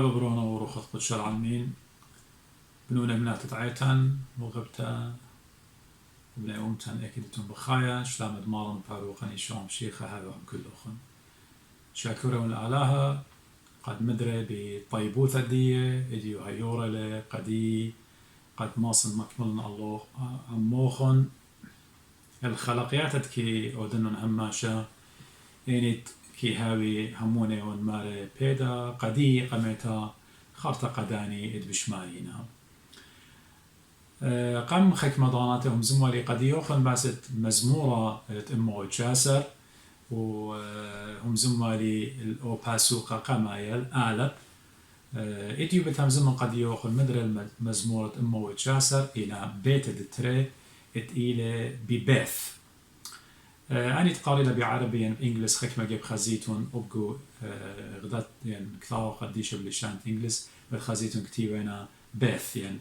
بابا برونا وروخت قدش العالمين بنونا بنات تعيتن وغبتا بني أمتن أكيدتون بخايا شلام دمارن فاروقني شوم شيخة هذا عن كل أخن شاكرون الآلهة قد مدري بطيبوثة دي إديو هيورا لي قدي قد ماصن مكملن الله أموخن الخلقيات كي أودنن هماشا إنت كي هاوي هموني ونماري بيدا قدي قميتا خارطة قداني إد بشماينا قم خيك مضاناتهم زموالي قد يوخن باست مزمورة امو جاسر وهم زموالي الأوباسوقة قمايل آلب إديو بتهم زمن قد يوخن مدر المزمورة امو جاسر إلى بيت التري إلى ببيث أني تقاريلا بعربي يعني بإنجلس خيك ما جيب خزيتون أبقو غدات يعني كثاو قديش بلشانت إنجلس بالخزيتون كتيوينا بيث يعني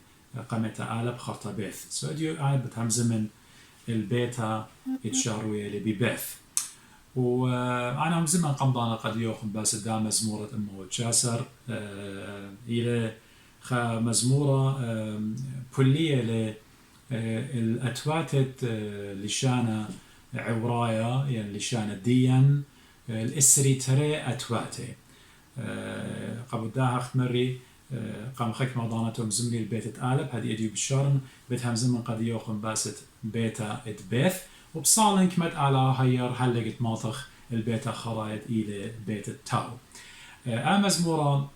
قامتا آلب خارطة بيث سو أديو آلب بتهم زمن البيتا يتشاروي اللي ببيث وأنا هم زمن قمضانا قد يوخن باس دا مزمورة أمه جاسر إلى مزمورة بولية الأتواتت لشانة عورايا يعني لشانة ديان الإسري تري أتواتي قبل داها اختمري قام خيك مضانتهم زملي البيت اتقالب هذه اديو بالشارن بيتهم زمن قد يوخن باست بيتا اتبيث وبصالن كمت على هير هلقت ماطخ البيتا خرايط إلى بيت التاو مزمورة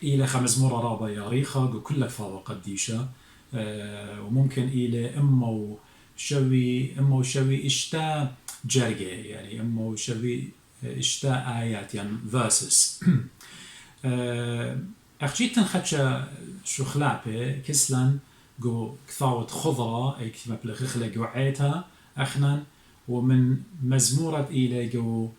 إلى خمزمورة رابا ياريخة وكل فاوة قديشة وممكن إلى أمو شوي اشتا جرجة يعني أمو شوي اشتا آيات يعني verses أخجيتن خدشة شخلابة كسلن جو كثاوة خضرة أي كما بلغخلة جو عيتا أخنا ومن مزمورة إلى جو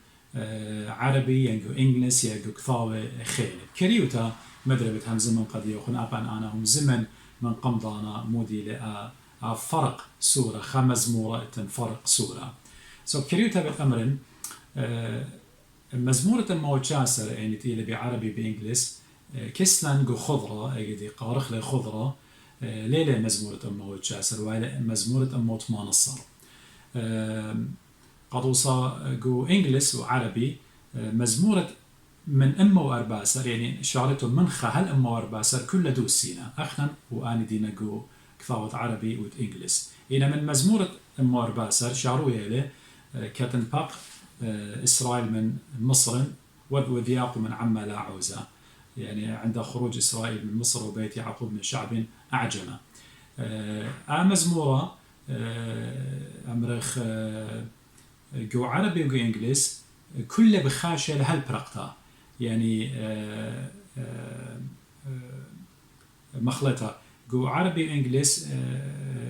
عربي يعني جو إنجلس يعني جو كثاوة خيل كريوتا مدربة هم زمن قد يوخن أبان أنا هم زمن من قمضانا مودي لأ فرق سورة خمزمورة فرق سورة كريوتا بالأمر مزمورة الموجاسر يعني تيلي بعربي بإنجلس كسلان جو خضرة أي قارخ لي خضرة ليلة مزمورة الموجاسر ولا مزمورة الموت ما نصر قدوصة جو إنجلس وعربي مزمورة من أمه أرباسر يعني شعرته من خهل أمه أرباسر كل دوسينا أخنا وآني دينا جو كثاوة عربي وت إنجلس إلى من مزمورة أمه أرباسر شعروا يلي كاتن باق إسرائيل من مصر وذياق من عما لا عوزة يعني عند خروج إسرائيل من مصر وبيت يعقوب من شعب أعجم مزمورة أمرخ جو عربي وجو إنجليز كل بخاشة لهالبرقطة يعني مخلطة جو عربي وإنجليز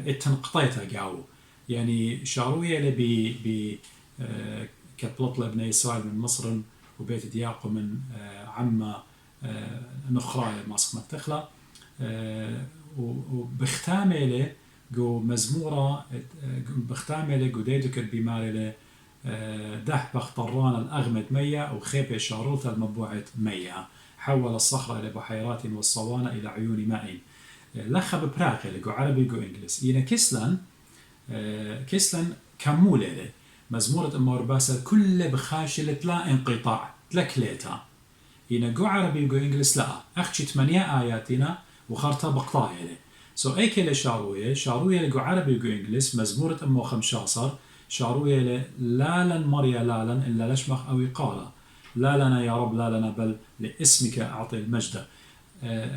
التنقطيتها جاو يعني شاروية لبي كتلطل ابن إسرائيل من مصر وبيت دياقو من عما نخراي ماسك متخلى وبختامله جو مزمورة بختامله جو ديدك بمارله ده بختران الأغمد مية وخيبة شاروث المبوعة مية حول الصخرة إلى بحيرات والصوانة إلى عيون ماء لخب براقي جو عربي جو إنجلس إينا كسلن كمولة مزمورة المورباسة كل بخاشلة لا انقطاع تلكليتا إينا جو عربي جو إنجلس لا أخشي 8 آياتنا وخارطة بقطايلة أي كلا شاروية جو عربي جو إنجلس مزمورة أمو 15 شاروية لالا مريا لالا إلا لشمخ أو يقال لا لنا يا رب لا لنا بل لاسمك أعطي المجد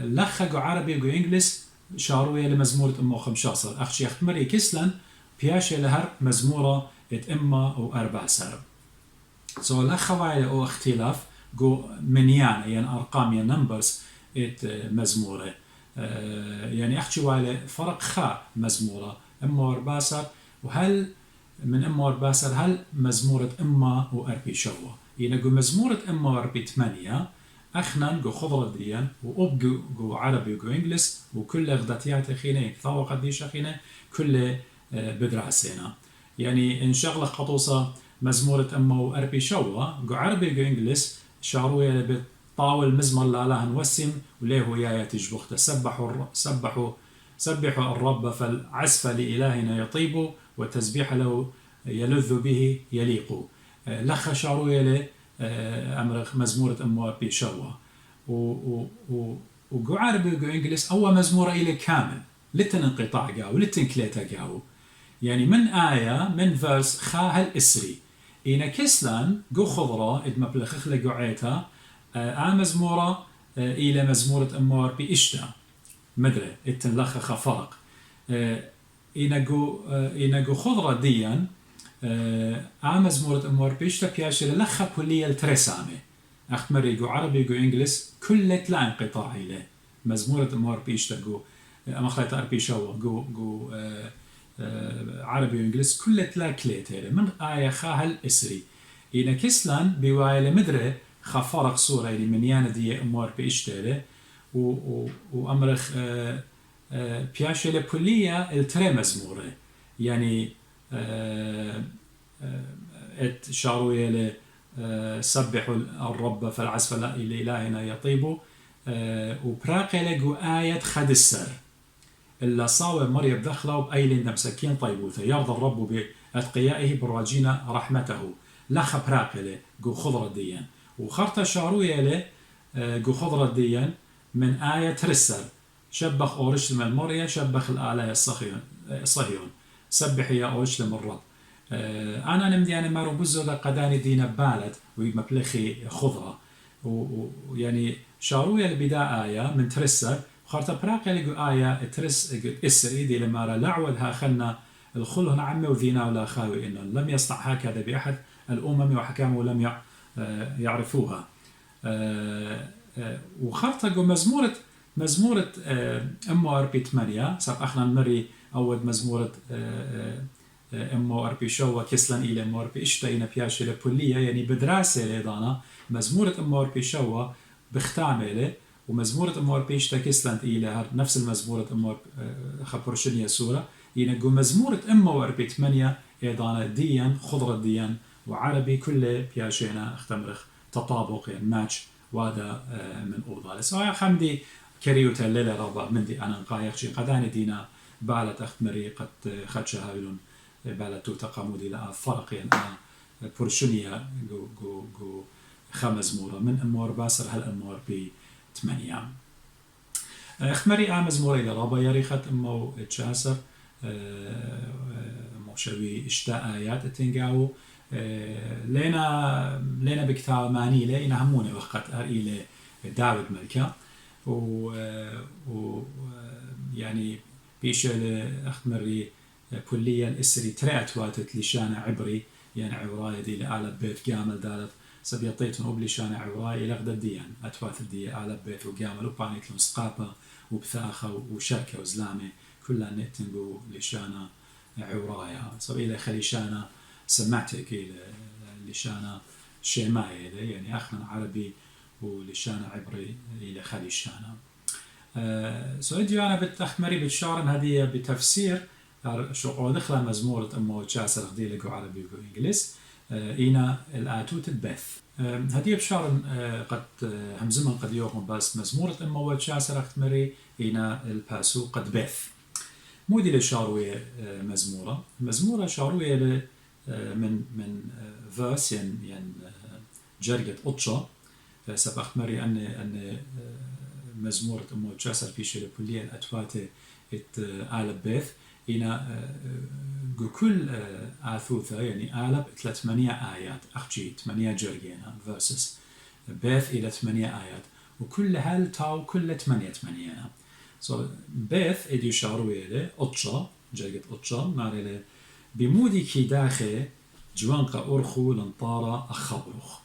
لخ جو عربي جو إنجلس شاروية لمزمورة أمو 15 أخشي اختمري كسلن بياشي لهر مزمورة إما أو 4 سر لخ وايلة أو اختلاف جو منيان يعني أرقام يعني نمبرز مزمورة يعني أحكي وايلة فرق خاء مزمورة أما 4 سر وهل من أما 4 سر هل مزمورة أما وأربي شوى يعني جو مزمورة أما وأربي 8 أخنا جو خضرة ديان وأبقو جو عربي وجو إنجلس وكل غداتيات خينة ثاوة قديش خينة كل بدراسينا يعني إن شغلة خطوصة مزمورة أما وأربي شوى جو عربي وجو إنجلس شعروية طاول مزمر لا له نوسم وليه ويايا تجبخت سبحوا الرب فالعزف لإلهنا يطيب والتسبيح له يلذ به يليق. لخ شارو يلي أمرخ مزمورة أموار بيشوا وقو عربي وقو إنجليس أول مزمورة إلي كامل لتن انقطاع قاو لتن كليتا قاو يعني من آية من فيرس خاها الإسري إينا كسلان قو خضرة إدما بلخخ لقو عيتا مزمورة إلى مزمورة أموار بإشتا مدري إتن لخ خفرق إينا قو خضرة ديان مزمورة أموار بإشتا بياشي لخ بولية الترسامي أختمري قو عربي قو إنجليس كلت لا انقطاع إليه مزمورة أموار بإشتا قو أمخلت أربي شوا قو عربي وإنجليس كلت لا كليت من آية خاها الإسري إينا كسلان بوايلة مدري خفارق صورة اللي من يانا دي أموار بإشتاله وأمرخ بياشي لبولية التري مزمورة يعني ات شاروية سبحوا الرب فالعزف لإلهنا يطيب وبراقي لقو آية خد السر إلا صاوى مريم دخله بأيل نمسكين طيبوثة يرضى الرب بأتقيائه بالراجين رحمته لخ براقي لقو خضرة ديان وخرطة شاروية له قو خضرة ديان من آية ترسل شبخ أورشلم المريا شبخ الآلة الصهيون سبح يا أورشلم الرب أنا نمدي أنا مارو بزو لقداني دينا بالد ومبلخي خضرة ويعني شاروية البداية آية من ترسل خرطة براقي لقو آية ترس إسرائيدي لما لعودها خلنا الخلهن عمي وذينا ولا خاوي إنه لم يصنع هكذا بأحد الأمم وحكامه لم يعرفوها. وخرطة قو مزمورة أمو أربي 8 ساب أخنا نمري أود مزمورة أمو أربي شوى كسلان إلى أمو أربي إشتاينا بياشي لبولية يعني بدراسة ليدانا مزمورة أمو أربي شوى بختامله ومزمورة أمو أربي إشتا كسلان إلى نفس المزمورة أمو خبرشنية سورة ينقو مزمورة أمو أربي 8 إيدانا ديان خضرة ديان وعربي كله بياشينا اختمرخ تطابق يعني ماتش وهذا من أوضاع سواء خمدي كريوتا الليلة رابع مندي أنا نقايخشي قداني دينا بالة أختمري قد خدشها يلون بالة تقامودي لأ فرق يعني برشنية جو خمس مورة من أمور باسر هل أمور ب8 اختمري مزمورة إلى رابع يريخت أمو تشاسر موشوي اشتاء آيات التنقاو لينا بكتاب ماني لينا همونة وقت إلى داود ملكة و يعني بيش أختمري بوليا الإسري ترأت واتت لشانة عبري يعني عوراي دي لآلة بيت قامل دالت سبيطيتن وبلشانة عوراي لغدا ديان أتوات دي آلة بيت وقامل وبانيت لهم سقاپة وبثاخة وشركة وزلامة كلها نتنقو لشانة عورايا سبيل خليشانة سمعتك إلى لشانة شيماية يعني أخنا عربي ولشانة عبري إلى خليشانة سؤالي أنا بتخمري بالشعر هذه بتفسير شو دخل مزمورة أمو تشاسر خدي لقو عربي وقو إنجليز إينا الآتوت البث هذه بشعر قد همزمن قد يوم بس مزمورة أمو تشاسر اختمري إينا الباسو قد بث مودي لشاروية مزمورة شاروية من فاس يعني جرجة أطشة سبق مري أن مزمورة أمو تشاسر في شلبولية الأتوات آلب بيث إنا كل آثوثة يعني آلب 8 آيات أخشي 8 جرجينا verses بيث إلى 8 آيات وكل هال تاو كل 8 so بيث إدي شاروية له أطشة جرجة أطشة ماري بمودي كي داخل جوانقا أرخو لنطارة أخبرخ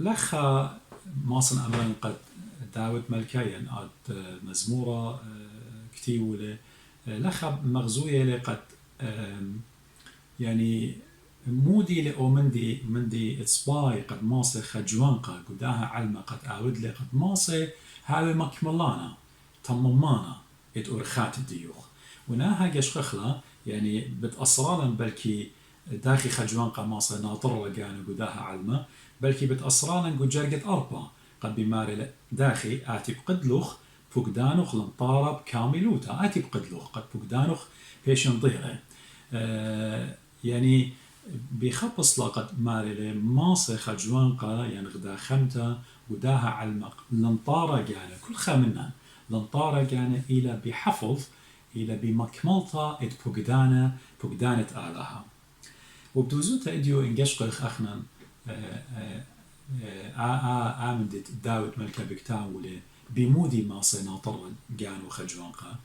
لخا ماصن أمران قد داود ملكايا قد مزمورة كتيولة لخا مغزوية قد يعني مودي لأو مندي إتصباي قد ماصي خجوانقا قداها علمة قد أعود لي قد ماصي هاوي مكملانا تممانا إت أرخات الديوخ وناها جشخخلا يعني بتأصرالا بلكي داخي خجوان قماصة ناطر رجان قداها علمة بلكي بتأسرانا نقول جرقة أربعة قد بماري داخي آتي بقدلوخ فقدانوخ لنطارب كاملوتا آتي بقدلوخ قد فقدانوخ فيشن ضيغة يعني بيخبص لقد ماري ماصة خجوان قا يعني غدا خمتا قداها علمة لنطارة يعني كل خامنا لنطارة يعني إلى بحفظ إلى بمكملتا إت فقدانة آلها وبدوزوتا إديو إنجشقخ أخنا آمدت داود ملكا بكتان ولي بمودي ما سيناطر جانو خجوانقا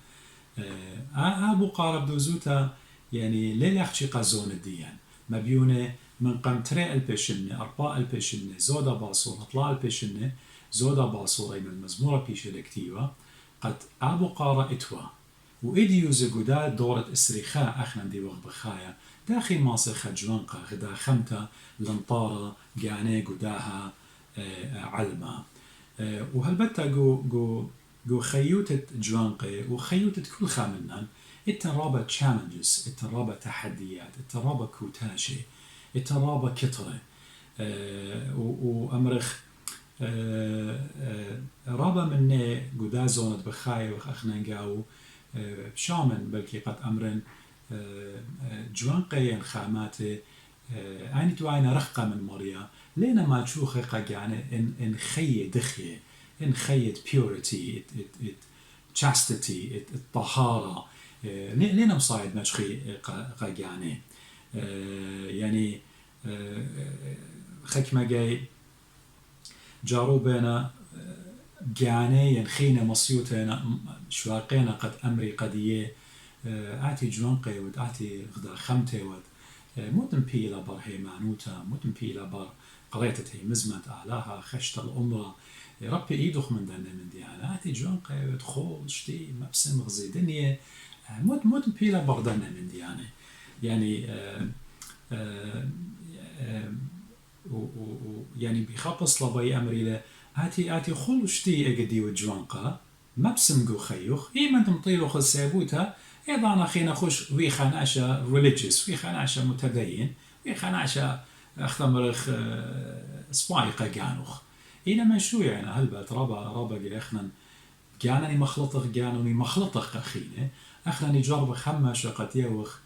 أبو قارب دوزوتا يعني ليلخشي قازون الديان مبيونة من قمتري البشنة أرباء البشنة زودا باصور أطلاع البشنة زودا باصوري من المزمورة بيش الكتيبة قد أبو قارا إتوا وإديو زقودا دورة إسريخاء أخنا دي وغ بخايا داخل ماصر خجوانقا غدا خمتا لنطارة جاني قداها علما وهلبتا جو خيوتة جوانقي وخيوتة كل خامنان الترابة تشالنجز الترابة تحديات الترابة كوتاشي الترابة كترة وأمرخ رابا من قدا زونة بخايا وأخنا نقاو بشامن بلكي قد أمرن جوانقي خاماتي أني توعينا رخقة من مريا لينا ما تشوخي قاقعني إن خي دخية إن خية purity chastity الطهارة لينا مصايد مشخي قاقعني يعني خكما جاي جاروبنا جاني ينخينا مصيوتنا شواقينا قد أمري قديه آتي جوانقي ود آتي غدا خمتي ود مدن بيلا بر هيمانوتا مدن بيلا بر قريتتي مزمت أعلاها خشت الأمرة ربي إيدوخ من دنا من ديانا آتي جوانقي ود خول شتي مبسم غزي دنيا مدن بيلا بر دنا من ديانا يعني يعني بيخبص لبي أمري له آتي خول شتي أجدي وجوانقا مبسم جو خيوخ إيمان تمطيلو خل سيبوتها أيضا أخينا خوش وي خناشة religious وي خناشة متدين وي خناشة أختمرخ سبايقة جانوخ إنما شو يعني هلبت ربا جيخنا جانني مخلطخ جانوني مخلطخ أخينا أخنا نجرب خماشة قد يوخ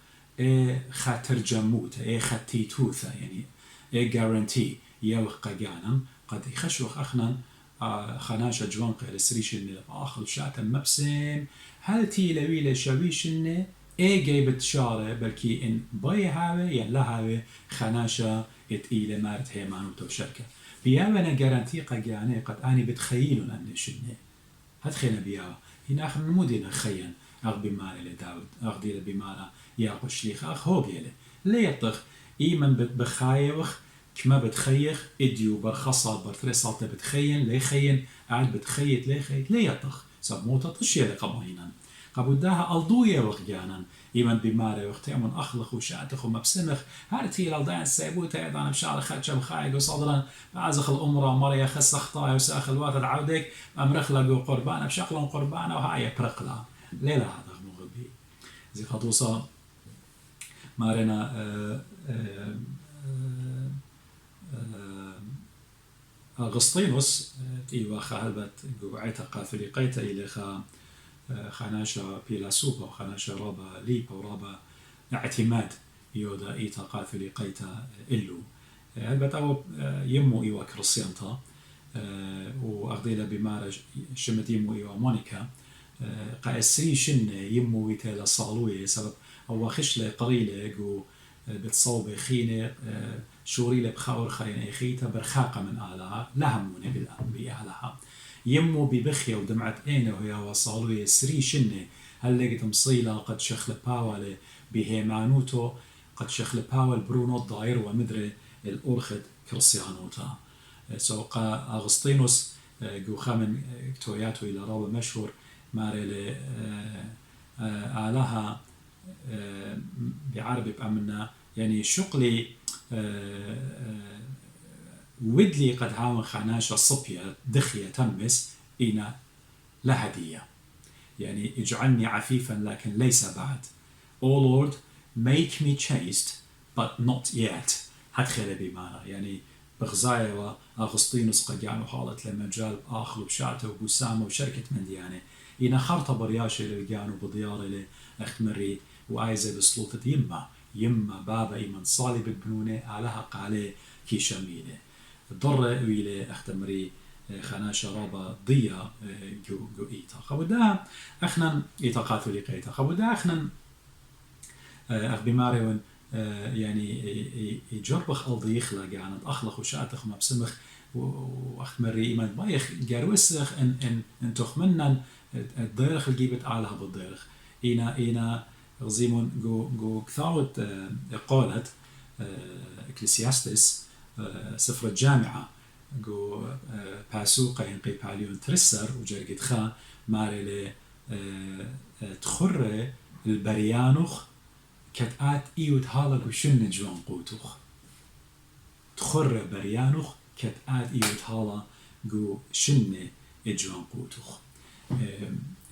خاتر جموت خاتيتوثة يعني جارنتي يوخ قجانا قد يخشوخ أخنا خناشة جوانقة لسريشن بآخر شاتا مبسم هل تي لويلة شويشن جايبت شارة بلكي إن باي هاوي يعني لهاوي خناشة إلى مارت هيمانوتو شركة بياونا جارنتي قجاني قد أني بتخيلون أن شنة هتخينا بياو هنا أخنا نمودين خيان أغبي مالا لداود أغدي لبمالا ياقو شليخ أخ هو بيلي ليطخ إيمن بخايوخ كما بتخيخ إديو برخصة برتريصة بتخين ليخين قاعد بتخيت ليخيت ليطخ سبموتا تشيل قبهينا قبوداها ألضوية وخجانا إيمن بماري وختيمون أخلخ وشاتخ ومبسمخ هارتي لالدان سيبوتا أيضا بشعر خدشة بخايق وصدرا بعزخ الأمرة مريا خس أخطاء وساخ الواتد عودك أمرخ لقو قربانا بشكل قربانا وهاي برقلا ليلة هذا مغبي زي خطوصة مارنا أغسطينوس إيوا خالبت قوعيتا قافليقيتا إليخا خناشا بيلاسوبا وخناشا رابا ليبا ورابا اعتماد يودا إيتا قافليقيتا إلو هلبت أو يمو إيوا كرسيانتا وأغديلا بمارج شمت يمو إيوا مونيكا قاسري شن يمو ويتالا صالوية سبب أو خشلة قريلة قو بتصوب خينة شوريلة بخاور خينة خيتا برخاقة من آلها لهمونة بأهلها يمو ببخية ودمعت أين وهي وصالوية سري شنة هل لقيت مصيلة قد شخل باول بهيمانوتو قد شخل باول برونو الضاير ومدري الأورخد كرسيانوتا سوقا أغسطينوس قو خامن كتوياتو إلى رابا مشهور ماري آلها بعربي بأمنا يعني شقلي ودلي قد هاون خناشة صبية دخية تمس إنا لهدية يعني اجعلني عفيفا لكن ليس بعد. O Lord, make me chaste but not yet هتخيل بمعنى يعني بغزايا وأغسطينوس قجانو حالة لما جال آخر بشاته وبسامة وشركة منديانة إنا خرطة برياشة للجانو بضيارة لأختمري وآيزة بسلطة يما بابا إيمان صالي بالبنونة علىها قالي كي شميلة الضرة ويلي أختمري خنا شرابة ضيا جو إيتا خبودا أخنا إيتا كاثوليك إيتا خبودا أخنا بماريون يعني يجربخ ألضي يخلق يعني أخلق وشاتخ ما بسمخ وأختمري إيمان بايخ جاروسخ إن تخمنا الضيرخ الجيبت علىها بالضيرخ إينا غزيمون جو كثاوت قالت إكليسياستس سفر الجامعة جو باسوقا ينقي باليون ترسر وجرقت خا ماري تخر البريانوخ كتآت إيوت هالك وشن جوان قوتوخ تخر بريانوخ كتآت إيوت هالا جو شن جوان قوتوخ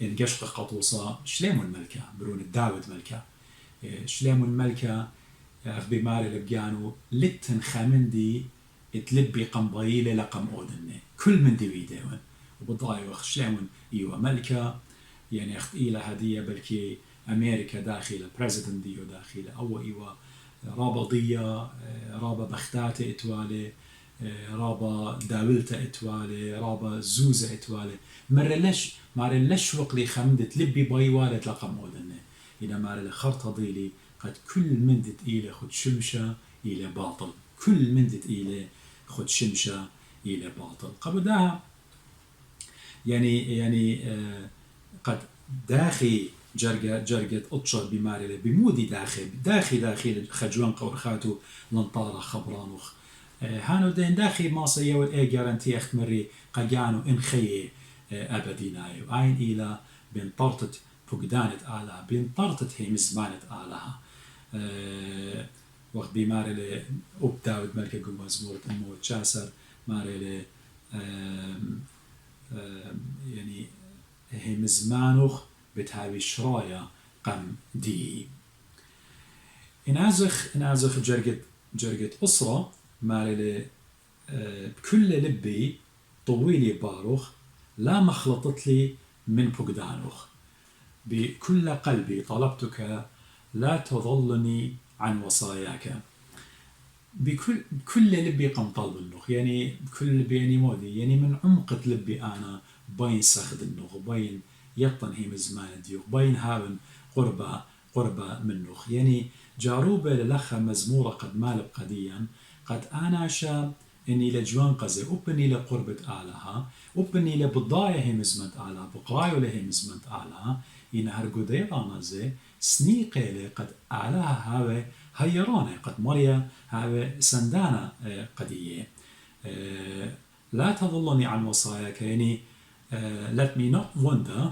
إن قشق قطوصة شليمو الملكة برون الداود ملكة شليمو الملكة أخبي ماري لبجانو لتن خامندي تلبي قنبايلة لقم أودني كل من دي ويديون وبضايو أخ شليمون إيوة ملكة يعني أخت إيلة هدية بلكي أمريكا داخلة بريزيدنت ديو داخلة أو إيوة رابا ضية رابا بختاتة إتوالي رابا داولتة إتوالي رابا زوزة إتوالي مرة لش وقلي خمدت لبي بايوالة لقم أودني إذا مرة لخرطة ضيلي قد كل مندت إيلة خد شمشة إلى باطل كل مندت إيلة خد شمشة إلى باطل قبل ده يعني قد داخي جرجت أطشر بمارلة بمودي داخل خجوان قورخاتو لنطارة خبرانوخ هانو دين داخل ما سيول جارنتي أختمري قجانو إن خيه أبدينايو عين إلى بين طرطت فقدانت آلها بين طرطت هي مزمانت آلها وقت بمارلة أب داود ملكة جو مزمورة أمو تشاسر مارلة يعني هي مزمانوخ بتهاوي شرايا قم دي إنازخ جرجت أسرة مارلة بكل لبي طويلي باروخ لا مخلطت لي من فقدانوخ بكل قلبي طلبتك لا تظلني عن وصاياك بكل لبي قم طلب النخ يعني بكل لبي يعني مودي يعني من عمقة لبي أنا بين سخد النخ بين يطن هي مزمان ديوخ بين هاون قربة من نخ يعني جاروبة للخة مزمورة قد مالب قديا قد أنا شا إني لجوان قزي أبني لقربة آلها أبني لبضايا هي مزمنت آلها بقرايو لهي مزمنت آلها إن هرقودي آنازي سنيقي قد آلها هاوي هيرانة قد مريا هاوي سندانة قدية لا تظلني عن وصاياك يعني let me not wander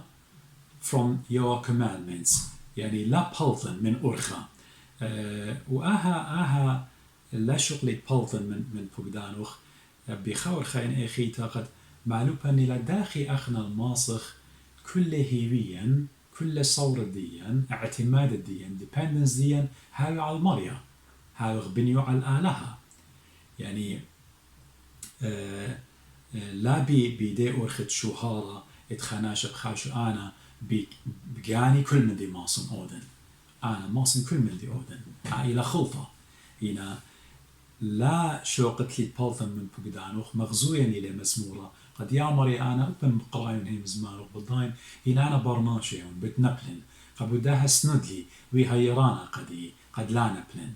from your commandments يعني لا بلطن من أرخا وآها لا شغلي بلطن من فقدانوخ بخور خين أخيتا قد معلوبة أني لداخي أخنا الماسخ كل هيويا كل صور ديا اعتماد ديا dependence ديا هاو على المريا هاو غبنيو على الآلهة يعني لا بيدي أرخد شوهارة اتخناش بخاشو أنا بقاني كل من دي ماصن أودن أنا ماصن كل من دي أودن عائلة خلطة هنا لا شوقت لي بلطن من فقدانوخ مغزويا إلى مزمورة قد يامري أنا أبن بقرايون هي مزمانوخ بالضاين هنا أنا برناشيون بتنبلن فبداها سندلي ويهيرانا قد لا نبلن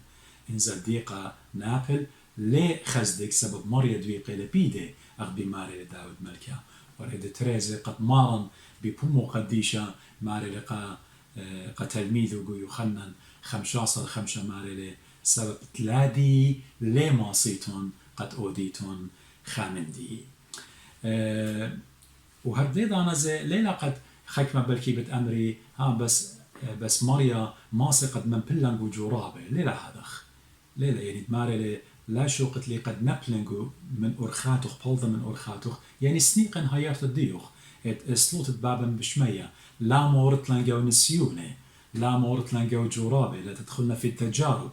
إن زديقة نابل ليه خزدك سبب مريا دويقة لبيدي أغبي ماري لداود ملكة وريد تريزي قد مارن ببمو قديشة ماري لقى تلميذ يوحنا 15 ماري سبب تلادي ليه ماصيتون قد أوديتون خامندي وهرديد أنا زي ليلة قد خكمة بالكي بتأمري بس مريا ماسي قد من بلنجو جورابي ليلة هذخ ليلة يعني ماري لا شوقت لي قد نبلنجو من أرخاتوخ بلضة من أرخاتوخ يعني سنيقا هيارت الديوخ سلوت بابا بشمية لا مورت لنجو نسيوني لا مورت لنجو جورابي لا تدخلنا في التجارب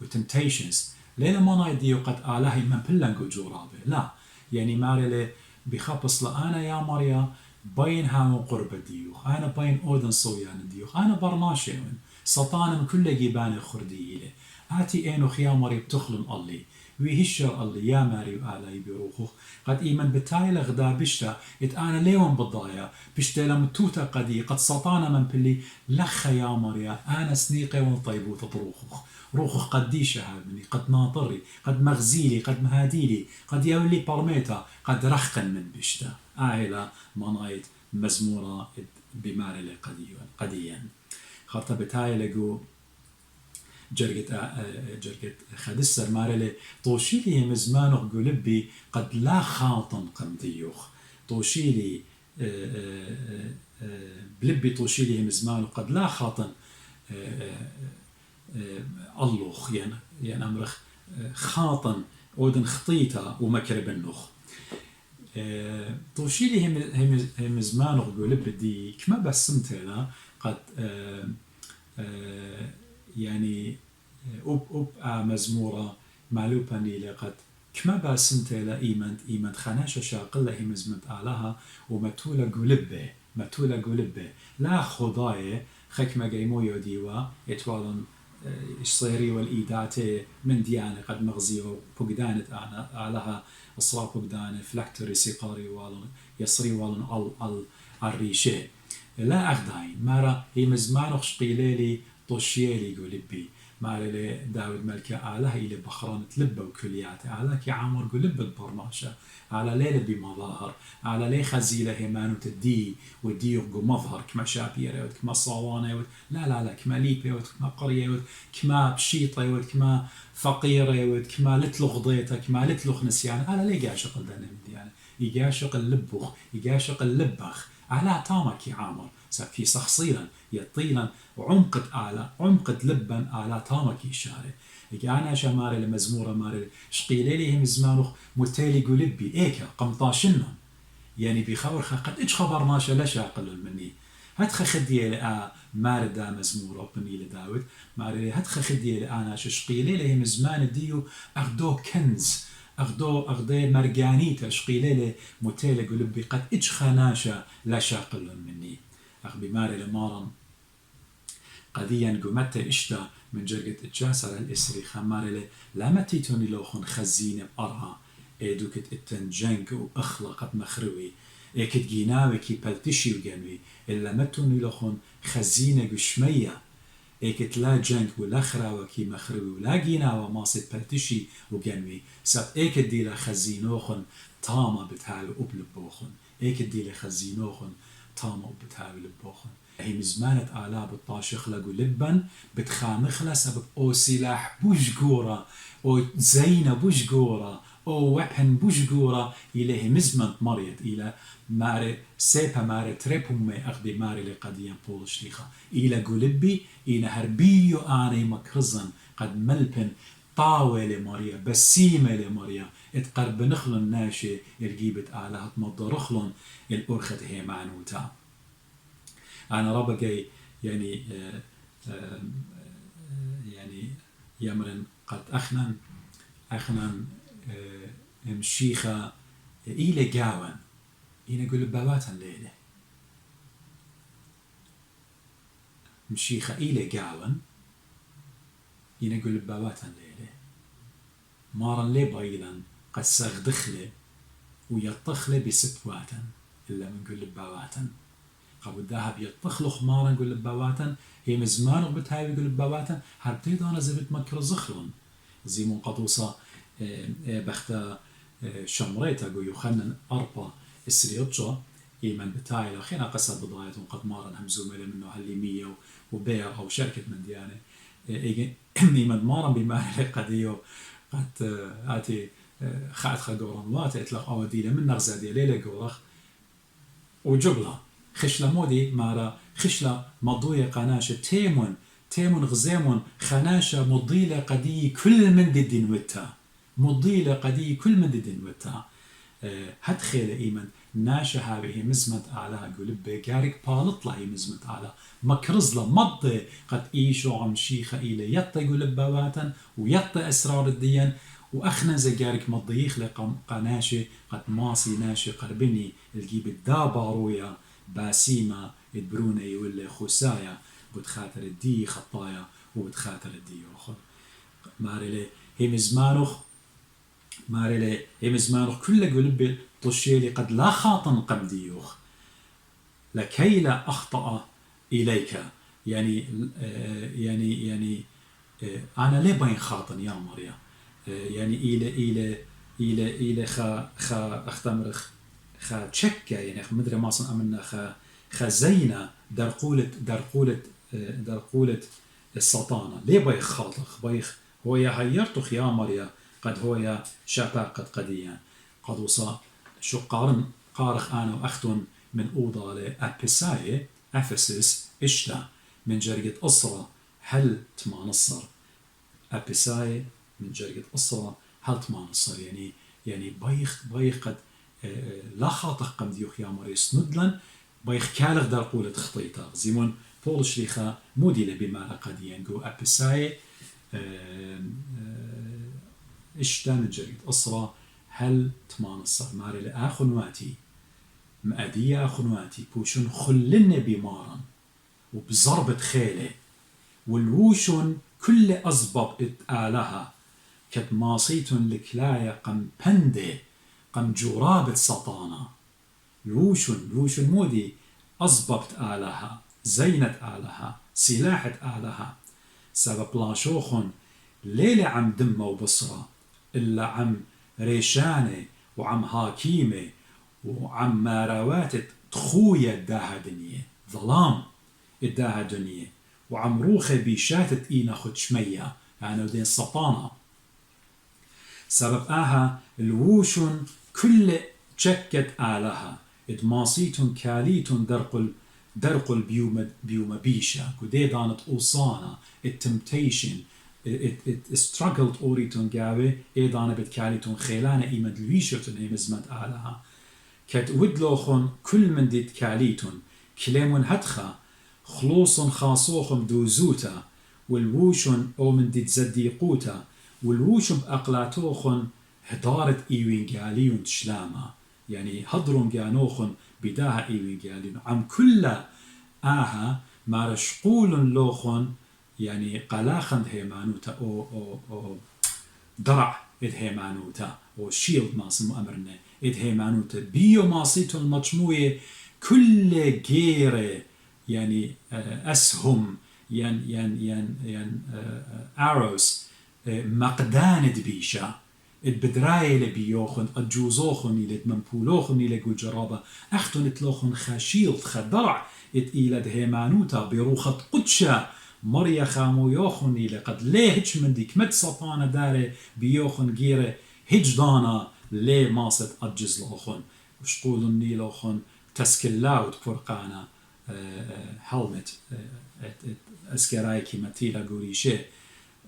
temptations ليلة ما نايديو قد آلهي من بلنقو جورابه لا يعني ماري بخبص لأنا يا مريا بين هاو قرب ديوخ أنا بين أودن صويان ديوخ أنا برناشيون سطانا من كل جيبان خردي إلي هاتي إنو خيامري بتخلن الله ويهشر الله يا ماري وآلهي بروخوخ قد إيمن بتايل غدا بشتا أنا ليون بالضايا بشتا لمتوتا قدي قد سطانا من بلي لخ يا مريا أنا سنيقي ونطيبو تطروخوخ روخوخ قديشة هابني قد ناطري قد مغزيلي قد مهاديلي قد يولي برميتا قد رخقا من بشتا آهلا منايت مزمورة بماري قديا خاطر بتايل لقو جرقت خدسر مارلي طوشيلي مزمانوخ قلبي قد لا خاطن قمديوخ طوشيلي بلبي طوشيلي مزمانوخ قد لا خاطن اللوخ يعني أمرخ خاطن أودن خطيتا ومكر بنوخ طوشيلي هم زمانوخ قلب دي كما بسمتنا قد يعني أب مزمورة معلوبة نيلة قد كما بسمتنا إيمانت خناشة شاقلة هم زمنت آلها ومتولة قلبه لا خضايا خك ما جيمو يوديوا يتوالن الصيري والإيدات من ديانة قد مغزيو بقدانة علىها الصلاة بقدانة فلاكتوري سيقاري والن يصري والن الريشة لا أخداين مارا هي مزمانوخ شقيليلي طوشيلي قلبي مارا داود ملكة علىها إلي بخرانة لبه وكلياته على كي عامر قلب برماشة على ليلة بمظاهر على لي خزيلة هيمانو تدي وديوغ مظهر كما شابيرة كما صوانة لا كما ليبة كما قرية كما بشيطة كما فقيرة كما لتلغ ضيطة كما لتلغ نسيان على لي قاشق الدنم يعني يقاشق اللبخ يقاشق اللبخ على تامك عامر في صخصيلا يطيلا وعمقت عمقت لبا على تامك إشارة أنا شماري لمزمورة ماري شقيلي هم زمانوخ متالي قلبي إيكا قمطاشنا يعني بخبر قد إيش خبرناش لا شاقل مني هتخ خدي لأ ماردا مزمورة بني لداود ماري هتخ خدي لأنا شقيلي لهم زمان ديو أخدو كنز أخدو مرجانيتا شقيلي متالي قلبي قد إيش خناشة لا شاقل مني أخبي ماري لمارن قديا قمت إشتا من جرقة الجاسر الإسري خماري لما تيتوني لوخن خزينة بأرها إيدوكت التنجنك وأخلقت مخروي إيكت جيناوي كي بلتشي وجنوي إلا متوني لوخن خزينة قشمية إيكت لا جنك ولا خراوة كي مخروي ولا جيناوة ماصد بلتشي وجنوي ساب إيكت دي لخزينوخن تاما بتهاوي وبلبوخن إيكت دي لخزينوخن تاما وبتهاوي لبوخن هي مزمانة آلاب الطاشخ لقو لبن بتخامخلا سبب أو سلاح بوشقورة أو زينة بوشقورة أو وحن بوشقورة إليه مزمنت مريض إلى ماري سيبا ماري تريبومي أخدي ماري لقديا بول شليخة إلى قلبي إلى هربيو آني مكرزن قد ملبن طاوة لماريا بسيمة لماريا اتقرب نخلن ناشي الجيبت آلهة مضرخلن الأرخة هي معنوتا أنا ربقي يعني يمرن قد أخنن مشيخة إلى جاون إنا قول بواتا ليلة مشيخة إلى جاون إنا قول بواتا ليلة مارن لي بايلا قد سغدخله ويطخله بستواتا إلا من قول بواتا قبل الذهب يطخلخ مارا نقول لبواتا هي مزمان بتهاوي يقول لبواتا هربتيد أنا زبط مكر زخلون زي من قطوصة بختا شمريتا قو يخنن أربا السريوتشا إيمان بتاعي لخينا قصة بضاية قد مارا همزومة منه هالليمية وبيع أو شركة من ديانة إيمان مارا بمعنى قديو قد آتي خاعت قوران واتي إطلق أوديلة من نغزة دي ليلة قورخ وجبلها خشلة مودي مارا خشلة مضوية قناشة تيمون غزيمون خناشة مضيلة قدي كل من الدين وتا مضيلة قدي كل من الدين وتا هتخيل إيمن ناشا هذه مزمت على قلب جارك بالطلع مزمت على مكرزلا مضي قد إيشو عم شيخة إلى يطي قلب بواتا ويطي أسرار الدين وأخنا زجارك مضيخ قناشي قد ماسي ناشي قربني الجيب الدابارويا باسيمة البروني ولا خسايا بتخاطر الدي خطايا وبتخاطر الدي أخر مارلي هي مزمانوخ كل قلب طشيلي قد لا خاطن قمديوخ لكي لا أخطأ إليك يعني أنا ليه بين خاطن يا مريا يعني إلى خا أختمرخ خا تشكى يعني مدري ما صن أمنا خا زينة درقولة السطانة ليه بيخ خاطخ بيخ هو هيرتخ يا مريا قد هو شابا قد قديا قد وصا شو قارخ أنا وأختن من أوضة لأبساي أفسس إشتا من جرقة أسرة هل تمانصر أبساي من جرقة أسرة هل تمانصر يعني بيخ قد لا خاطخ قم ديوخ يا مريس ندلن بيخ كالغ دار قولة خطيطة زيمون بول شريخة موديلة بما قديا جو أبساي إشتا من جرقة أسرة هل تمانصر ماري لآخنواتي مأدية آخنواتي بوشن خلن بمارا وبزربة خيلة والوشن كل أزبب إتآلها كد ماصيت لكلايا قم بندي قم جرابة سطانا الوشن مودي أزببت آلها زينة آلها سلاحة آلها سبب لاشوخن ليلة عم دمه وبصرة إلا عم ريشانة وعم هاكيمة وعم ماراوات تخوية داها دنيا ظلام الداها دنيا وعم روخة بيشاتت إينا خد شمية يعني ودين سطانة سبب الووشن كل تشكت آلها ادماصيتن كاليتن درقل بيوم بيشا كودي دانت أوصانا التمتيشن struggled أوريتون جاوي إيضانا بتكاليتون خيلانا إيمد الويشتون إيمزمت آلها كت ودلوخن كل من ديت كاليتون كلامون هدخا خلوصن خاصوخن دوزوتا والووشن أو من ديت زديقوتا والووشن بأقلاتوخن هدارت إيوين جاليون تشلاما يعني هضرون جانوخن بداها إيوين جاليون عم كل مارشقول لوخن يعني قلاخن هيمانوتا أو درع هيمانوتا أو شيلد ماسم أمرنا هيمانوتا بيو ماسيتو المجموعة كل جيرة يعني أسهم يعني أروس مقدان بيشا بدراية لبيوخن الجوزوخن إلى منبولوخن إلى جرابة أختن إتلوخن خاشيلد خدرع إلى هيمانوتا بروخة قدشة مريا خامو يوخن لقد ليه هج من ديك مد سطانة داري بيوخن جيرة هج دانا ليه ماست أجز لوخن وشقول النيلوخن تسكلاوت فرقانا هلمت اسكراي كيما تيلا قوريشي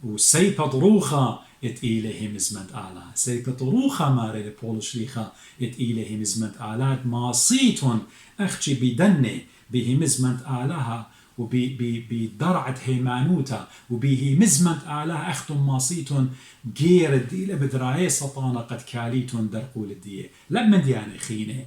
وسيبا ضروخة إليه مزمت آلا سيبا ضروخة ماري لبول شريخة إليه مزمت آلا ماصيتون أختي بدني به مزمت آلاها وبدرعة هيمانوتا وبه مزمت آلها أختم ماصيتون غير الديلة بدراية سطانة قد كاليتون درقول الدية لب من ديانة خينة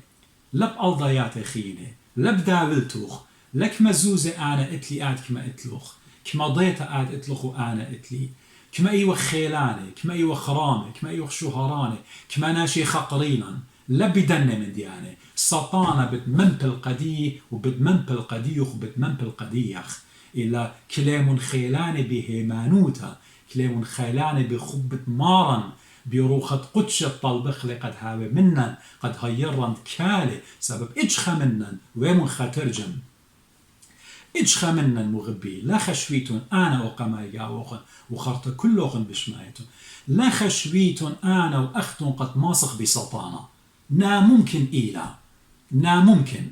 لب ألضيات خينة لب داولتوخ لك مزوزة أنا إتلي آد كما إتلوخ كما ضيطة آد إتلوخ وأنا إتلي كما أيوة خيلانة كما أيوة خرامة كما أيوة شهرانة كما ناشي خقرينا لبدنا من ديانة سطانة بتمنبل قدي وبتمنبل قديخ وبتمنبل قديخ إلا كلام خيلانة بهيمانوتا كلام خيلانة بخبة مارن بروخة قدشة طلبخ لقد هاوي منن قد هيرن كالي سبب إجخى منن ويمن خاترجم إجخى منن مغبي لا خشويتون أنا وقما يقاوخن وخرط كلوخن بشمايتون لا خشويتون أنا وأختون قد ماسخ بسطانة نا ممكن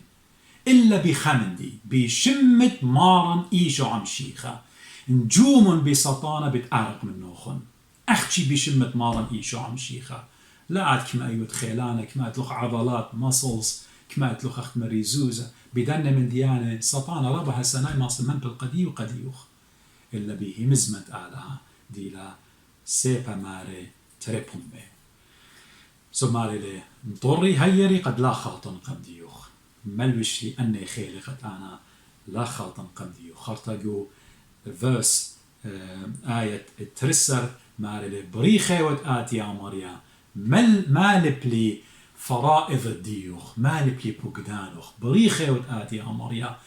إلا بخمندي بشمة مارن إيشو عم شيخة نجوم بسطانة بتعرق من نوخن أختي بشمة مارن إيشو عم شيخة لا عاد كما أيوت خيلانة كما تلخ عضلات ماسلز كما تلخ أخت مريزوزة بدنا من ديانة سطانة ربها سناي ما صمم بالقدي وقديوخ إلا به مزمت آلها ديلا سيبا ماري تريبهم به سماري لي مطوري هيري قد لا خاطن قمديوخ ملوشي أني خيلي قد أنا لا خاطن قمديوخ خرطاقو فيرس آية ترسر ماري لي بريخي ود آتي يا مريا مالبلي فرائض الديوخ مالبلي بوغدانوخ بريخي ود آتي يا مريا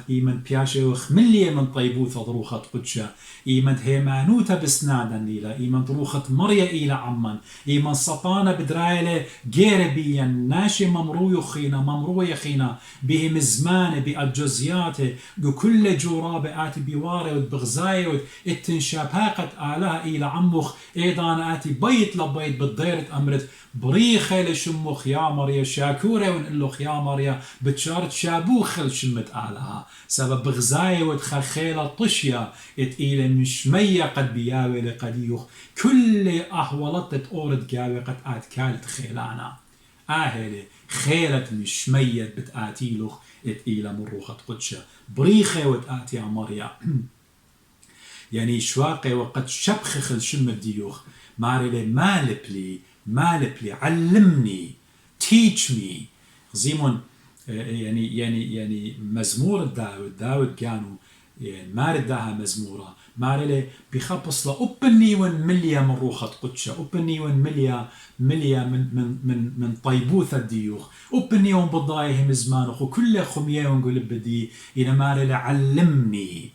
إيمن بياشوخ ملي من طيبوث ضروخة قدشة إيمن هيمانوتا بسنادا ليلا إيمن ضروخة مريا إلى عمان إيمن سطانا بدرايلة جيربيا ناشي ممرو يخينا بهم زمان بأجزياته كل جورابة آتي بواري وبغزاي التنشاباقة آلها إلى عمخ إيضان آتي بيت لبيت بالضيرة أمرت بريخي لشمخ يا مريا شاكورة ونقلوخ يا مريا بتشارت شابوخ لشمت آلها سبب بغزاي وتخخيلة طشيا إتقيلة مشمية قد بياوي لقديوخ كل أحولت تورد قاوي قد آتكالت خيلانا آهلي خيلة مشمية بتآتيلوخ إتقيلة مروخة قدشة بريخي وتآتي يا مريا يعني شواقي وقد شبخخ الشمت ديوخ ماري مالبلي علمني teach me زيمون يعني مزمور داود كانوا يعني مارد داها مزمورة مارلي بخبص لأبني ونمليا من روخة قدشة أبني ونمليا من طيبوث الديوخ أبني ونبضايهم زمانخ وكل خمية ونقول بدي إنا مارلي علمني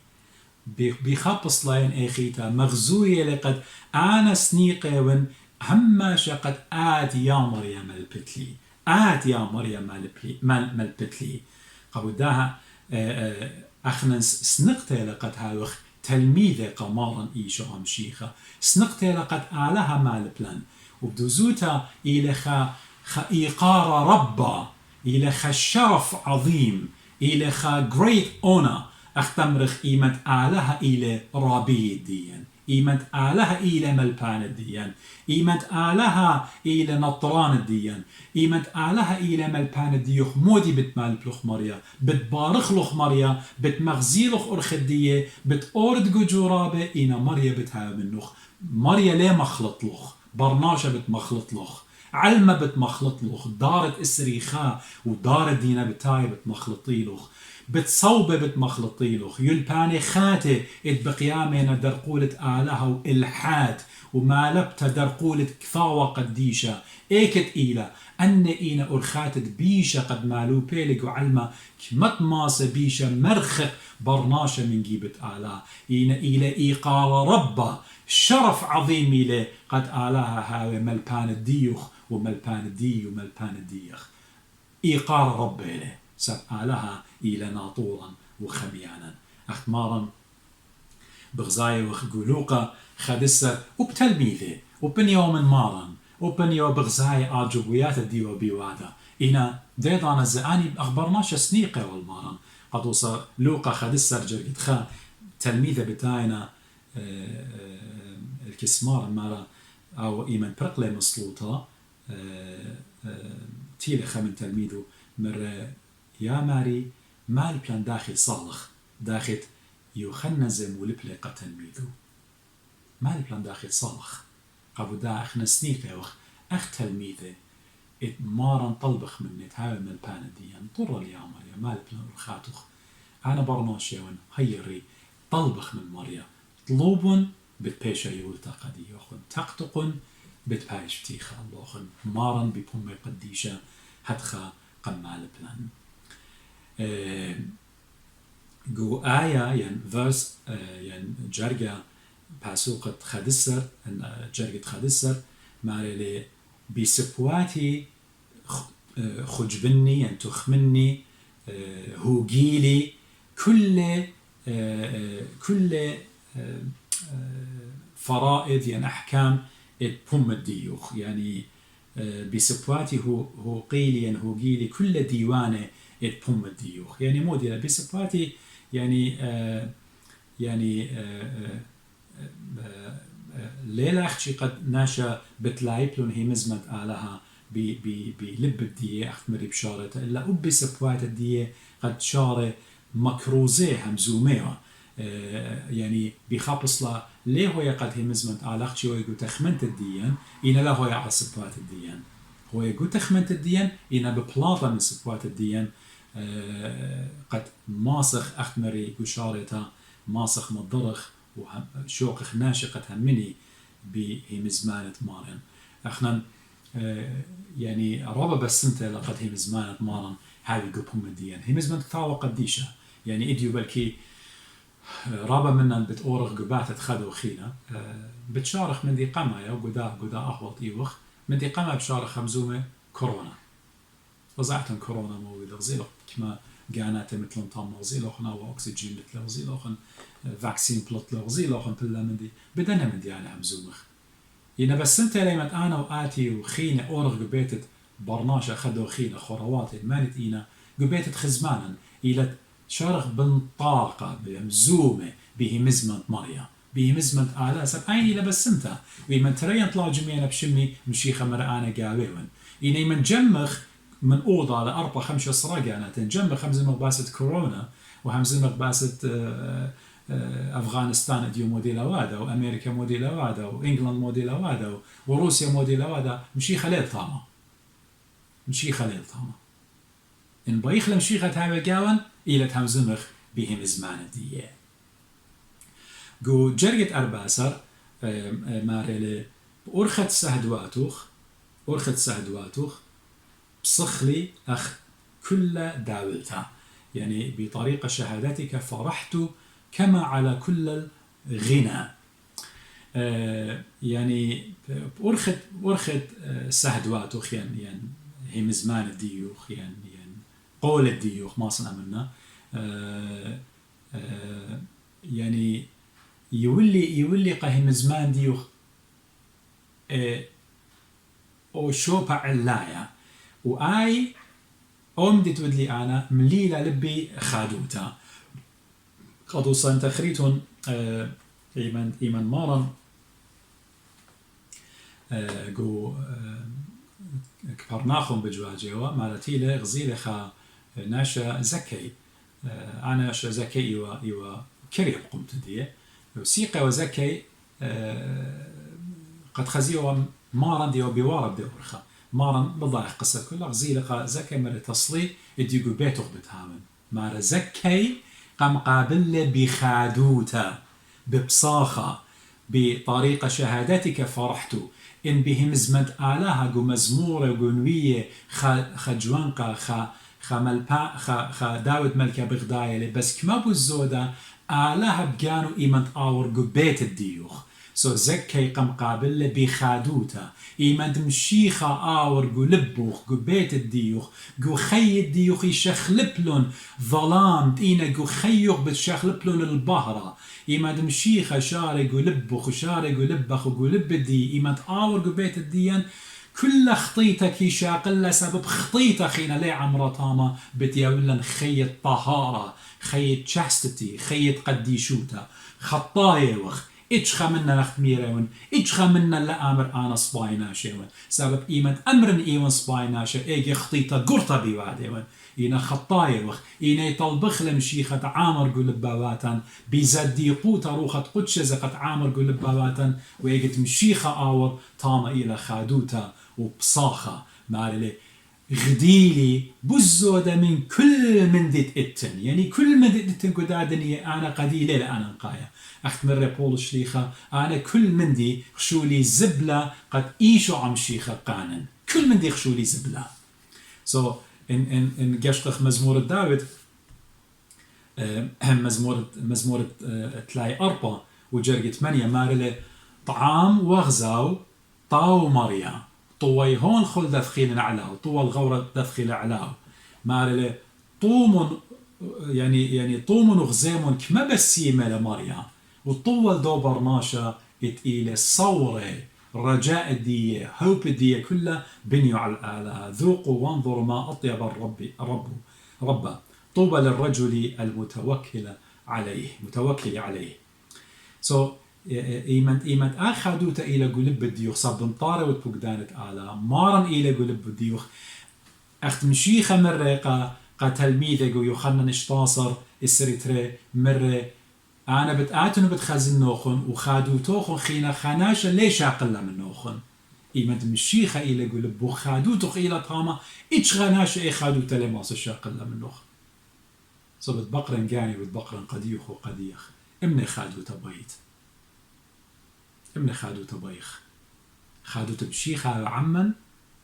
بخبص لين اخيتا مغزوية لقد انا سنيقة ون هما شقد يا مريم البتلي يا مريم البتلي قبوداها اخنا سنقتي لقد هاوخ تلميذة قمارا ايشو امشيخة سنقتي لقد آلها مالبلان وبدوزوتا إلى إيقار ربا إلى الشرف عظيم إلى great honor أختمرخ إيمت آلها إلى رابي الدين إيمت آلها إلى ملبان الدين إيمت آلها إلى نطران الدين إيمت آلها إلى ملبان الديوخ مودي بتمالبلوخ مريا بتبارخلوخ مريا بتمغزيلوخ أرخ الدية بتأورد جورابة إينا مريا بتها منوخ مريا ليه مخلطلوخ برناشة بتمخلطلوخ علمة بتمخلطلوخ دارت إسريخا ودارت دينا بتاي بتمخلطيلوخ بتصوبة بتمخلطيلوخ يلباني خاتي بقيامنا درقولة آلها وإلحاد وما لبتا درقولة كفاوة قديشة ايكت إيلا أن إينا أرخاتت بيشة قد مالو بيلق وعلمة كمت ماسة بيشة مرخق برناشة من جيبة آلها إينا إيلا إيقال ربا شرف عظيم إلي قد آلها هاوي ملبان الديوخ وملبان الدي وملبان الديخ إيقال رب إلي سب آلها إلى ناطورا وخميانا أختمارا بغزاية وخقولوقة خدسة وبتلميذة وبنيو من مارا وبنيو بغزاية آجوبيات الديو بيوادا إنا ديضانا الزعاني أخبرناش سنيقة والمارا قد وصل لوقا خدسة رجل خا تلميذة بتاعنا الكسمار مارا أو إيمان برقلة مسلوطة تيلخ من تلميذه مرة يا ماري مال بلان داخل صالخ داخل يوخنا زمول بلقى تلميذه مال بلان داخل صالخ قبو دا اخنا سنيقة وخ اخ تلميذه مارا طلبخ من نتهاوي من البان ديان طر لي يا مريا مال بلان رخاتخ انا برناشيون هيري طلبخ من مريا طلوب بتبيشا يولتا قدي يوخن تقتقن بتبايش بتيخا اللوخن مارا ببومي قديشة هدخا قمال بلان جو آية يعني فيرس يعني جرجة باسوقة خدسر جرجة خدسر مارلي بسبواتي خجبني يعني تخمني هوجيلي كل فرائض يعني أحكام بوم الديوخ يعني بسبواتي هو قيلي يعني هوجيلي كل ديوانه بوم الديوخ يعني موديلا بسبواتي يعني ليلة أختي قد ناشا بتلايبلون هي مزمت آلها بلب الدية أخت مري بشارة إلا أبي سبوات الدية قد شارة مكروزي همزوميها يعني بخابص لا ليه هو قد هي مزمت آلختي ويقو تخمنت الديان إنا لا هو على سبوات الديان هو يقو تخمنت الديان إنا ببلاطة من سبوات الديان قد ماسخ أخت مري بشارة ماسخ مضرخ وشوقخ ناشقة همني بهي مزمانة مارن اخنا يعني رابا بس انت لقد هي مزمانة مارن هاوي قبهم الديان هي مزمانة ثاوة قديشة يعني اديو بلكي رابا منا بتورغ قباتة خذو خينا بتشارخ من دي قما يا قدا اهوط ايوخ من دي قما بشارخ خمزومة كورونا وزعتن كورونا موجودة غزيلو كما قانات مثل طام غزيلوخنا واكسجين مثل غزيلوخن فاكسين بلوت غزيلوخن بلا من دي بدنا من دي على همزومخ ينا بس انت ليمت انا واتي وخينة اورغ قبيتت برناشة خدو خينة خوروات مانت اينا قبيتت خزمانا الى شارخ بنطاقة بمزومة به مزمنت مريا به مزمنت آلا سب ايني لبس انت ويمن ترين طلع جميعنا بشمي مشيخة مرآنا قاويون ينا يمن جمخ من أوضة لأربع خمسة صراجعنا تنجمع خمسة مقباسة كورونا وخمسة مقباسة أفغانستان ديو موديل وادا وأمريكا موديل وادا وإنجلند موديل وادا وروسيا موديل وادا مشي خليل طامة مشي خليل طامة إن بيخل مشي خدها جاون إلى تهمزمخ بهم زمان ديه جو جرجة أرباسر مارلي أرخت سهدواتوخ بصخلي أخ كل داولتها يعني بطريقة شهادتك فرحت كما على كل الغنى يعني أرخت سهدواتوخ يعني هي مزمان الديوخ يعني قول الديوخ ما صنع منا يعني يولي قهي مزمان ديوخ أو شوبا علايا وآي أمدت ودلي أنا مليلة لبي خادوتا قد وصلت تخريتون إيمان مارا جو كبرناخم بجواجيوا مالتيلة غزيلة خا ناشا زكي أنا شا زكي إيوا كريب قمت دي وسيقى وزكي قد خزيوا مارا ديوا بوارب دي أرخا مارا بضايق قصة كلها غزيلة زكي مرة تصلي اديقو بيتوخ بتهامن مارا زكي قام قابل بخادوتا ببصاخة بطريقة شهادتك فرحت إن بهم زمد آلها جو مزمورة جو نوية خجوانقة خا داود ملكة بغداية بس كما بوزودة آلها بجانو إيمانت آور جو بيت الديوخ سو زكي قم قابل بخادوتا إيمانت مشيخة آور جو لبوخ جو بيت الديوخ جو خي الديوخ يشخلبلون ظلام إينا جو خيوخ بتشخلبلون البهرة إيمانت مشيخة شاري جو لبوخ وشاري جو لبخ وجو لب الدي إيمانت آور جو بيت الديان كل خطيتك يشاقل سبب خطيتك خينا لي عمرة طامة بتياولن خيط طهارة خيط شاستتي خيط قديشوتا خطايا وخ إجخا منا نختميرون إجخا منا لأمر أنا صبايناشيون سبب إيمان أمرن إيوان صبايناشي إيجي خطيطة قرطة بيواديون إينا خطايا وخ إينا يطلبخ لمشيخة عامر قلب باباتان بيزدي قوتا روخة قدش زقت عامر قلب باباتان وإيجت مشيخة آور طامة إلى خادوتا وبصاخة مالي غديلي بزودة من كل من ديت إتن يعني كل من ديت إتن قدادني أنا قديلة لأنا نقايا أخت مرة بول شليخة أنا كل من دي خشولي زبلة قد إيشو عم شيخة قانن كل من دي خشولي زبلة so إن قشقخ مزمور داود مزمور تلاي أربعة وجرقة 8 مارلي طعام وغزاو طاو مريا طوي هون خل دفخين علاه طوى الغورة دفخين علاه مارلي طوم يعني طوم وغزيم كما بسيمة لمريا وطول دو برناشا اتقيلة صورة رجاء الدية هوب الدية كلها بنيوا على الآلة ذوقوا وانظروا ما أطيب رب طوبى للرجل المتوكل عليه so إيمت أخذوت إلى قلب الديوخ صاب بنطارة وتبقدانت آلا مارن إلى قلب الديوخ أخت مشيخة مرة تلميذة جو يوحنا نشتاصر السريتري مرة أنا بتآتن بتخزن نوخن وخادو توخن خينا خناشة ليش أقل من نوخن إيمت مشيخة إلى قلب وخادو تخ إلى طامة إيش خناشة إيه خادو تلماس الشاقل من نوخن صبت بقرن جاني وبقرن قديخ وقديخ امني خادو تبيت امني خادو تبيخ خادو تبشيخة عمن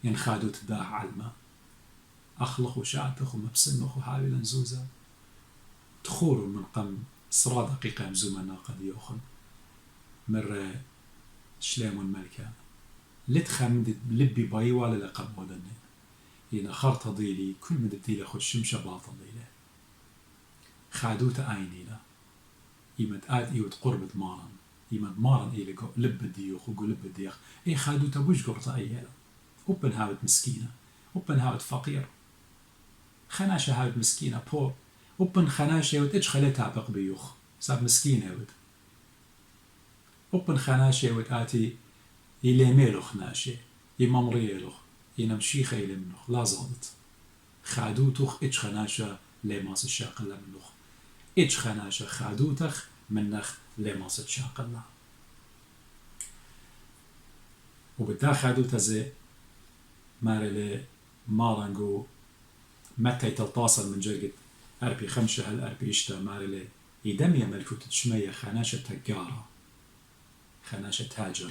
ين خادو تداح علما أخلق وشاتخ ومبسنخ وحاول نزوزا تخور من قم صرا دقيقة مزومنا قد يوخن مرة شلام الملكة لتخمد لبي باي ولا لقب ودني هنا خرطة ضيلي كل من ديلة خد شمشة باطل ضيلة خادوت عينينا يمد آت إيوت قربت مارن يمد مارن إيلي لب الديوخ وقلب الديوخ إي خادوت بوش قرطة أيالا وبن هاوت مسكينة وبن هاوت فقير خناشة هاوت مسكينة بور وبن خناشة يود إيش خليتها بق بيوخ ساب مسكينة يود وبن خناشة يود آتي يلي ميلو خناشة يممريلو ينمشيخة يلي منوخ لا زادت خادوتوخ إيش خناشة لماس الشاقلة منوخ إيش خناشة خادوتخ منخ لماس الشاقلة وبدا خادوتا زي مارلي مارنجو متى تلتصل من جرقة أربي خمسة هل أربي إشتا مارلي يدمي ملكوت تشمية خناشة تجارة خناشة تاجر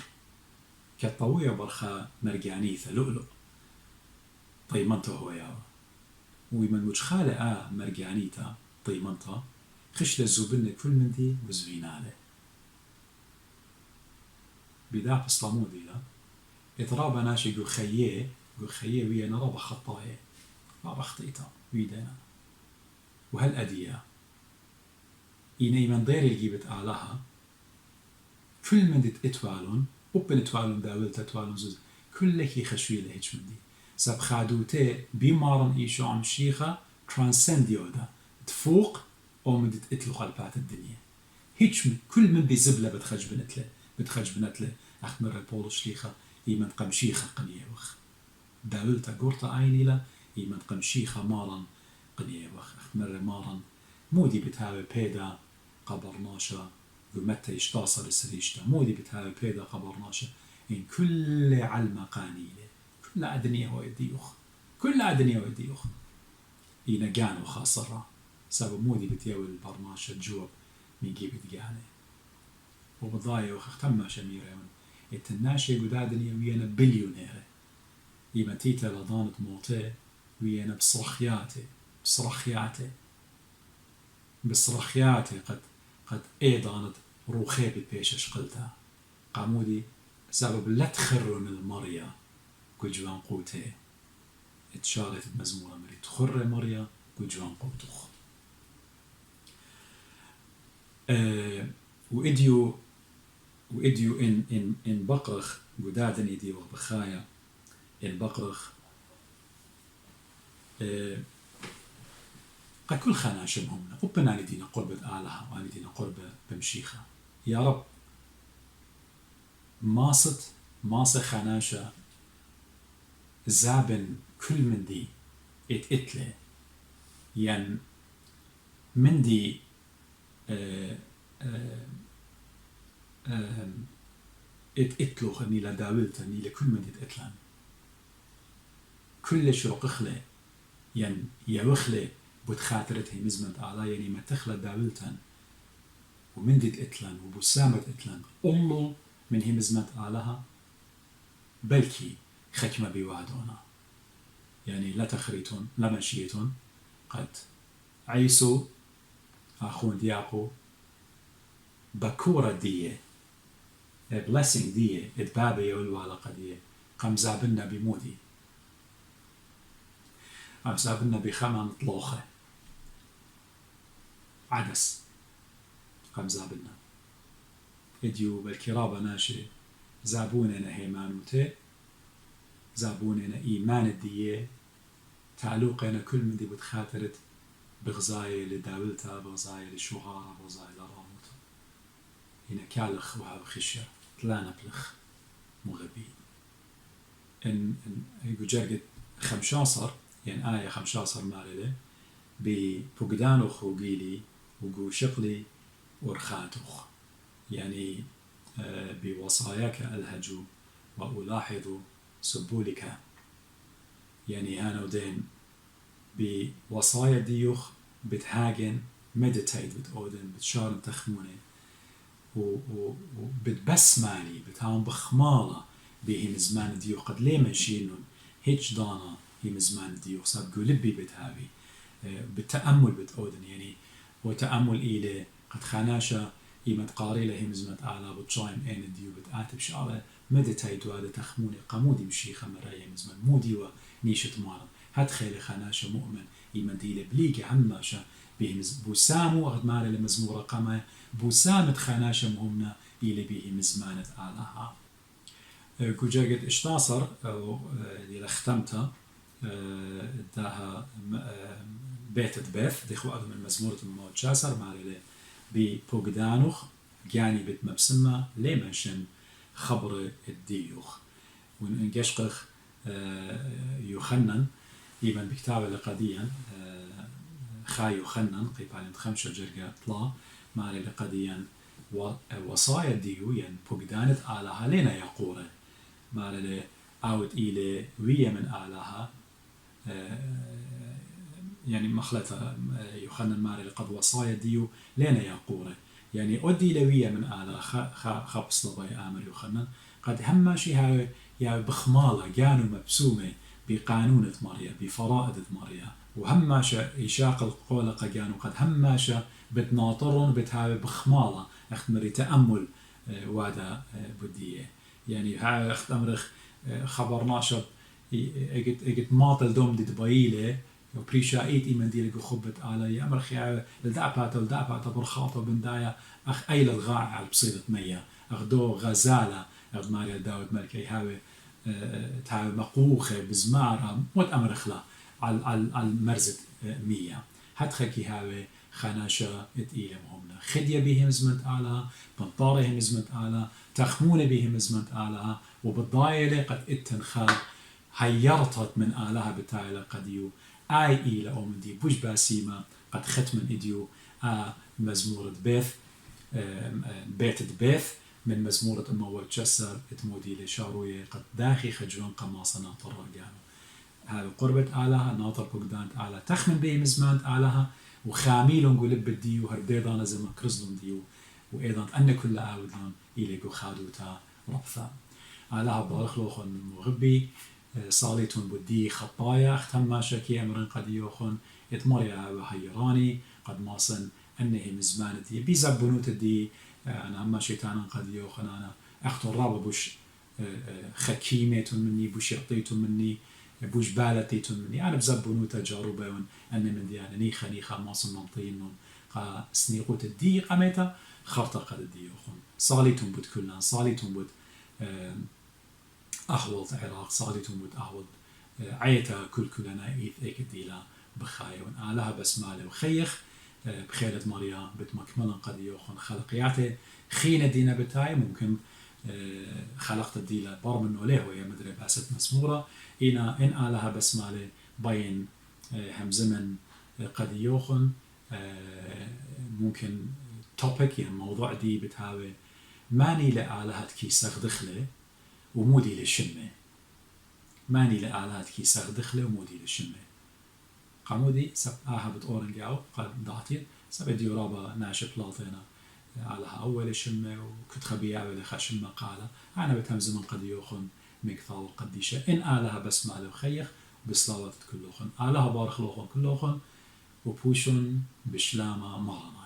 كالطوية برخا مرجانيثة لؤلؤ طيمنته هو يا ويمن وش خالة مرجانيتا طيمنته خش للزوبن كل من دي وزويناله بداع الصمودي لا يترابى ناشي جو خيه ويا نرابى خطايا رابى خطيتا ويدنا وهل أدية إني من ضير الجيبت آلها كل من دي اتوالون وبن اتوالون داولت اتوالون زوز كل كي خشوية لهيش من دي ساب خادوتي بمارن إيشو عم شيخة ترانسنديودا تفوق أو من دي اتلو قلبات الدنيا هيش من كل من دي زبلة بتخج بنتله أخمر البولو شليخة إيمن قمشيخة قنيوخ داولتا قرطة عيني لا إيمن قمشيخة مارن قنيوخ أخمر مارن مودي بتهاوي بيدا قبرناشا ومتى يشتاصر السريشتا مودي بتهاوي بيدا قبرناشا إن كل علم قانيلة كل أدنية ويديوخ كل أدنية ويديوخ إينا جانو خاصرة سبب مودي بتياوي البرناشا جواب من جيبت جاني وبضايا وختم شميرة التناشي قدادني ويانا بليونيرة يما تيتا لضانت موتي ويانا بصرخياتي قد ايضانت روخي بيش قلتها قامودي سبب لا تخرن المريا كجوان قوتي اتشارت بمزمورة مري تخر مريا كجوان قوتوخ وإديو إن بقرخ قدادن إديو بخايا إن بقرخ كل خناشمهم قبنا ندينا قربة آلها وندينا قربة بمشيخة يا رب ماص خناشة زابن كل من دي اتقتله ين من دي اتقتلو خني لداولتا ني لكل من دي اتقتلان كل شرق اخله ين يوخله بتخاطرت هي مزمت على يعني ما تخلى داولتن ومن دي اتقتلان وبسامة اتقتلان أمه من هي مزمت علىها بلكي خكمة بوعدونا يعني لا تخريتون لا مشيتون قد عيسو أخون دياقو بكورة دية blessing دية اتبابي يولو على قدية قام زابلنا بمودي قام زابلنا بخمان طلوخة عدس قام زابلنا اديو بالكرابة ناشي زابوننا هيمانوتي زابوننا إيمان الدية تعلوقنا كل من دي بتخاطرت بغزاية لداولتا بغزاية لشوغارة بغزاية لراموت هنا كالخ وهاب خشة تلانا بلخ مغبي إن يقول جرقت 15 يعني آية 15 مالله بفقدانوخ وقيلي وقو شقلي ورخاتوخ يعني بوصاياك ألهج وألاحظ سبولك يعني هانو دين بوصايا ديوخ بتهاجن مديتيت بتأودن بتشارن تخمونه وبتبسمالي بتهاون بخمالة بهم زمان ديوخ قد ليه ماشينون هيج دانا هم زمان ديوخ صاب قلبي بتهابي بالتأمل بتأودن يعني وتأمل إلى قد خاناشا إيمت قاري لهم زمت أعلى بتشايم أين ديو بتآتب شعره مديتيت وهذا تخموني قامودي مشيخة مرايا مزمن مودي ونيشة مارن هات خيلي خاناشا مؤمن إيمديلة بليك هماشا بهم بوسامو أخد ماري لمزمورة قامة بوسامت خاناشا مهمنا إلى بهم زمانة آلها كوجاقت اشتاصر اللي ختمتها داها بيتت بيث دي خو من مزمورة الموت شاسر ماري ببوغدانوخ يعني بتمبسمة ليمنشن خبر الديوخ ونقشقخ يوخنن إيمان بكتابة لقديا خا يوخنن قيبالين خمسة جرقة طلا ماري لقديا وصايا ديو يعني بوغدانت آلها لنا يقورة ماري أود إلى ويا من آلها يعني مخلطة يوخنن ماري لقد وصايا ديو لنا يقورة يعني أدي لويا من آلها خبص لباي آمر يوخنن قد هماشي هاي يا بخمالة كانوا مبسومة بقانونة مريا بفرائض مريا وهماشا إشاق القولقة كانوا قد هماشا بتناطرون بتهاوي بخمالة اختمري تأمل وادا بدية يعني هاي اختمرخ خبرناشا اجت ماطل دوم دي دبايلة وبريشايت إيمان ديلك خبت على يا أمرخ يا لدعبات برخاطة بندايا أخ أيل الغاع على بصيرة مية أخدو غزالة أخد ماريا داود ملكي هاوي تهاوي مقوخة بزمارة موت أمرخلا على المرزة مية هتخكي هاوي خناشة إتئيلة مهمنا خدية بهم زمنت آلها بنطارهم زمنت آلها تخمون بهم زمنت آلها وبالضايلة قد اتنخا هيرطت من آلها بتاعي قديو آي إيلة أو من دي بوش باسيمة قد ختم إديو مزمورة بيث بيتت بيث من مزمورة الموت جسر اتمودي لشاروية قد داخي خجون قماصة ناطر رجانو هذا قربة آلها ناطر بقدانت آلها تخمن بيه مزمانت آلها وخاميلون قلب الديو هرديضان زي ما كرزلون ديو وأيضا أن كل آودان إليقو خادوتا ربثا آلها بارخلوخن مغبي صاليتون بدي خطايا ختم شكي أمرن قد يوخن اتمريا وحيراني قد ماصن أنه مزمانتي بيزبنوت دي أنا أما شيطانا قد يوخن أنا أختو رابا بوش خكيمتون مني بوش يعطيتون مني بوش بالتيتون مني أنا بزبنوت جاروبا أن من دي أنا نيخا ماصن منطينون قا سنيقوت الدي قميتا خرطة قد الدي يوخن صاليتون بود كلنا صاليتون بود أحوض عراق صالتهم بود أحوض عيتا كلنا إيث إيك ديلا بخايا ونآلها بسمالة وخيخ بخيرة مريا بتمكملا قد يوخن خلقياته خينة دينا بتاعي ممكن خلقت الديلا برمنو له وهي مدري بأسة مسمورة إن آلها بسمالة بين همزمن قد يوخن ممكن توبيك يعني موضوع دي بتهاوي ماني لآلهات كي سغدخله ومودي للشمة ماني لآلات كي سغدخله ومودي للشمة قامودي سب آهبت أورنجاو قد ضعتين سب ديو رابا ناشب لاطينا علىها أول شمة وكنت خبيعة ولخا شمة قالة أنا بتهمز من قد يوخن مقثال قديشة إن آلها بسمع له خيخ بصلاوات كلوخن آلها بارخ لوخن كلوخن وبوشن بشلامة مرانا